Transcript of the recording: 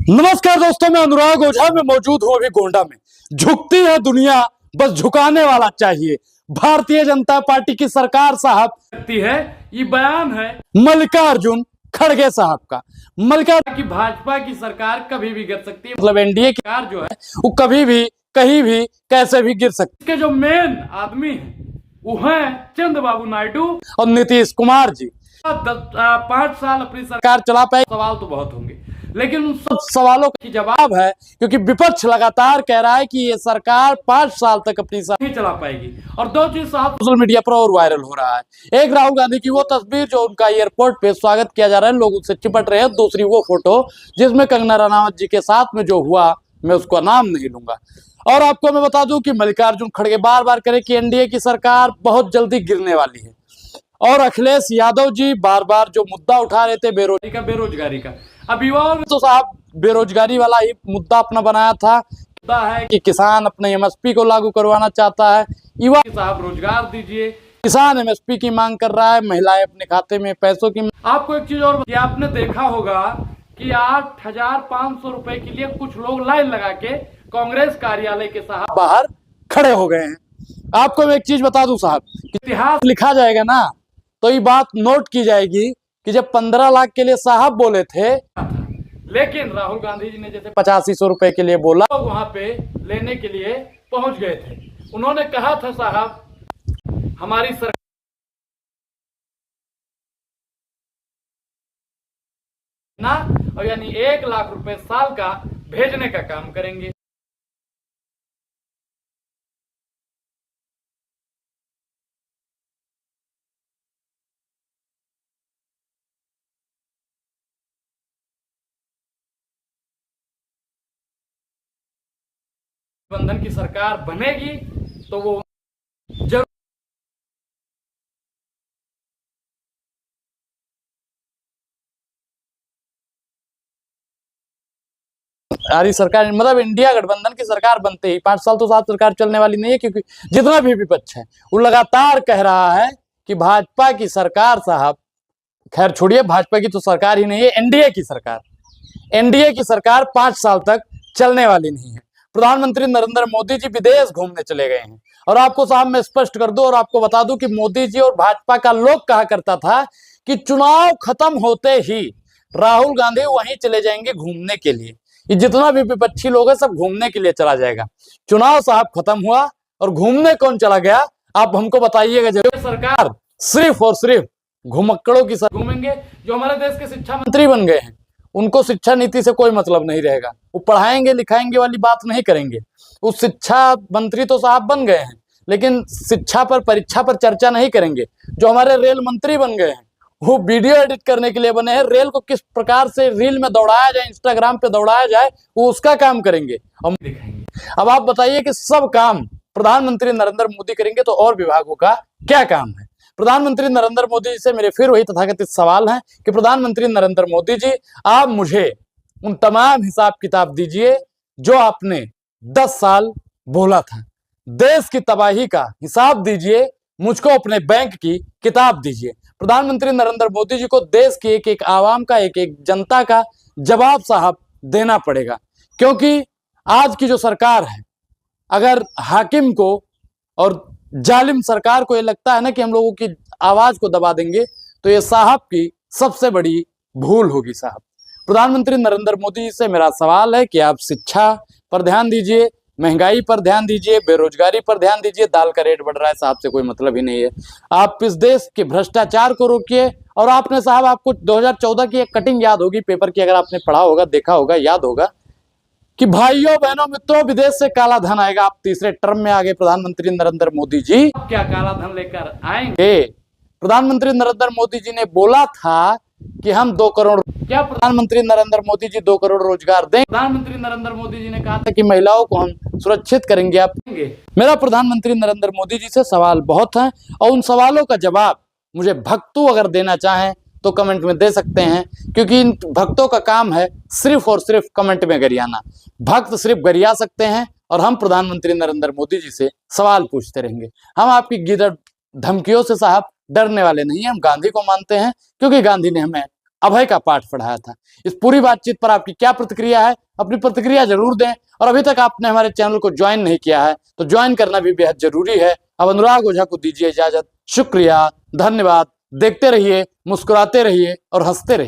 नमस्कार दोस्तों, मैं अनुराग ओझा में मौजूद हूं अभी गोंडा में। झुकती है दुनिया, बस झुकाने वाला चाहिए। भारतीय जनता पार्टी की सरकार साहब सकती है। ये बयान है मल्लिकार्जुन खड़गे साहब का। कि भाजपा की सरकार कभी भी गिर सकती है। मतलब एनडीए की सरकार जो है वो कभी भी कहीं भी कैसे भी गिर सकती इसके जो मेन आदमी है वो है चंद्रबाबू नायडू और नीतीश कुमार जी 5 साल अपनी सरकार चला पाए। सवाल तो बहुत होंगे, लेकिन उन सब सवालों का जवाब है, क्योंकि विपक्ष लगातार कह रहा है कि ये सरकार 5 साल तक अपनी नहीं चला पाएगी। और दो चीज साफ सोशल मीडिया पर और वायरल हो रहा है। एक राहुल गांधी की वो तस्वीर जो उनका एयरपोर्ट पे स्वागत किया जा रहा है, लोग उससे चिपट रहे हैं। दूसरी वो फोटो जिसमें कंगना रनावत जी के साथ में जो हुआ, मैं उसका नाम नहीं लूंगा। और आपको मैं बता दूं कि मल्लिकार्जुन खड़गे बार बार कह रहे कि एनडीए की सरकार बहुत जल्दी गिरने वाली है। और अखिलेश यादव जी बार बार जो मुद्दा उठा रहे थे बेरोजगारी का, अब युवाओं में तो साहब बेरोजगारी वाला ही मुद्दा अपना बनाया था मुद्दा है कि किसान अपने एमएसपी को लागू करवाना चाहता है। युवा साहब रोजगार दीजिए। किसान एमएसपी की मांग कर रहा है, महिलाएं अपने खाते में पैसों की। आपको एक चीज और आपने देखा होगा कि 8,500 रुपए के लिए कुछ लोग लाइन लगा के कांग्रेस कार्यालय के साहब बाहर खड़े हो गए हैं। आपको मैं एक चीज बता दूं साहब, इतिहास लिखा जाएगा ना तो ये बात नोट की जाएगी कि जब 15 लाख के लिए साहब बोले थे, लेकिन राहुल गांधी जी ने जैसे 8500 रुपए के लिए बोला, लोग वहां पे लेने के लिए पहुंच गए थे। उन्होंने कहा था साहब हमारी सरकार ना, और यानी 1 लाख रुपए साल का भेजने का काम करेंगे। गठबंधन की सरकार बनेगी तो वो जरूर हमारी सरकार मतलब इंडिया गठबंधन की सरकार बनते ही 5 साल तो साथ सरकार चलने वाली नहीं है, क्योंकि जितना भी विपक्ष है वो लगातार कह रहा है कि भाजपा की सरकार साहब, खैर छोड़िए, भाजपा की तो सरकार ही नहीं है, एनडीए की सरकार, एनडीए की सरकार 5 साल तक चलने वाली नहीं है। प्रधानमंत्री नरेंद्र मोदी जी विदेश घूमने चले गए हैं। और आपको साहब मैं स्पष्ट कर दूं और आपको बता दूं कि मोदी जी और भाजपा का लोग कहा करता था कि चुनाव खत्म होते ही राहुल गांधी वहीं चले जाएंगे घूमने के लिए। ये जितना भी विपक्षी लोग है सब घूमने के लिए चला जाएगा। चुनाव साहब खत्म हुआ और घूमने कौन चला गया, आप हमको बताइएगा जरूर। सरकार सिर्फ और सिर्फ घुमक्कड़ों की घूमेंगे। जो हमारे देश के शिक्षा मंत्री बन गए हैं उनको शिक्षा नीति से कोई मतलब नहीं रहेगा। वो पढ़ाएंगे लिखाएंगे वाली बात नहीं करेंगे। वो शिक्षा मंत्री तो साहब बन गए हैं, लेकिन शिक्षा पर परीक्षा पर चर्चा नहीं करेंगे। जो हमारे रेल मंत्री बन गए हैं वो वीडियो एडिट करने के लिए बने हैं। रेल को किस प्रकार से रील में दौड़ाया जाए, इंस्टाग्राम पे दौड़ाया जाए, वो उसका काम करेंगे हम दिखाएंगे। अब आप बताइए कि सब काम प्रधानमंत्री नरेंद्र मोदी करेंगे तो और विभागों का क्या काम है। प्रधानमंत्री नरेंद्र मोदी जी से मेरे फिर वही तथाकथित सवाल है कि प्रधानमंत्री नरेंद्र मोदी जी, आप मुझे उन तमाम हिसाब किताब दीजिए जो आपने 10 साल बोला था। देश की तबाही का हिसाब दीजिए, मुझको अपने बैंक की किताब दीजिए। प्रधानमंत्री नरेंद्र मोदी जी को देश की एक एक आवाम का, एक एक जनता का जवाब साहब देना पड़ेगा। क्योंकि आज की जो सरकार है, अगर हाकिम को और जालिम सरकार को ये लगता है ना कि हम लोगों की आवाज को दबा देंगे, तो ये साहब की सबसे बड़ी भूल होगी। साहब प्रधानमंत्री नरेंद्र मोदी जी से मेरा सवाल है कि आप शिक्षा पर ध्यान दीजिए, महंगाई पर ध्यान दीजिए, बेरोजगारी पर ध्यान दीजिए। दाल का रेट बढ़ रहा है, साहब से कोई मतलब ही नहीं है। आप इस देश के भ्रष्टाचार को रोकिए। और आपने साहब, आपको 2014 की एक कटिंग याद होगी पेपर की, अगर आपने पढ़ा होगा, देखा होगा, याद होगा कि भाइयों बहनों मित्रों, विदेश से काला धन आएगा। आप तीसरे टर्म में आगे प्रधानमंत्री नरेंद्र मोदी जी क्या काला धन लेकर आएंगे। प्रधानमंत्री नरेंद्र मोदी जी ने बोला था कि हम 2 करोड़, क्या प्रधानमंत्री नरेंद्र मोदी जी 2 करोड़ रोजगार देंगे। प्रधानमंत्री नरेंद्र मोदी जी ने कहा था कि महिलाओं को हम सुरक्षित करेंगे। आप मेरा प्रधानमंत्री नरेंद्र मोदी जी से सवाल बहुत है, और उन सवालों का जवाब मुझे भक्तू अगर देना चाहें तो कमेंट में दे सकते हैं, क्योंकि इन भक्तों का काम है सिर्फ और सिर्फ कमेंट में गरियाना। भक्त सिर्फ गरिया सकते हैं और हम प्रधानमंत्री नरेंद्र मोदी जी से सवाल पूछते रहेंगे। हम आपकी गिरद धमकियों से साहब डरने वाले नहीं हैं। हम गांधी को मानते हैं, क्योंकि गांधी ने हमें अभय का पाठ पढ़ाया था। इस पूरी बातचीत पर आपकी क्या प्रतिक्रिया है? अपनी प्रतिक्रिया जरूर दें। और अभी तक आपने हमारे चैनल को ज्वाइन नहीं किया है तो ज्वाइन करना भी बेहद जरूरी है। अब अनुराग ओझा को दीजिए इजाजत। शुक्रिया, धन्यवाद। देखते रहिए, मुस्कुराते रहिए और हंसते रहिए।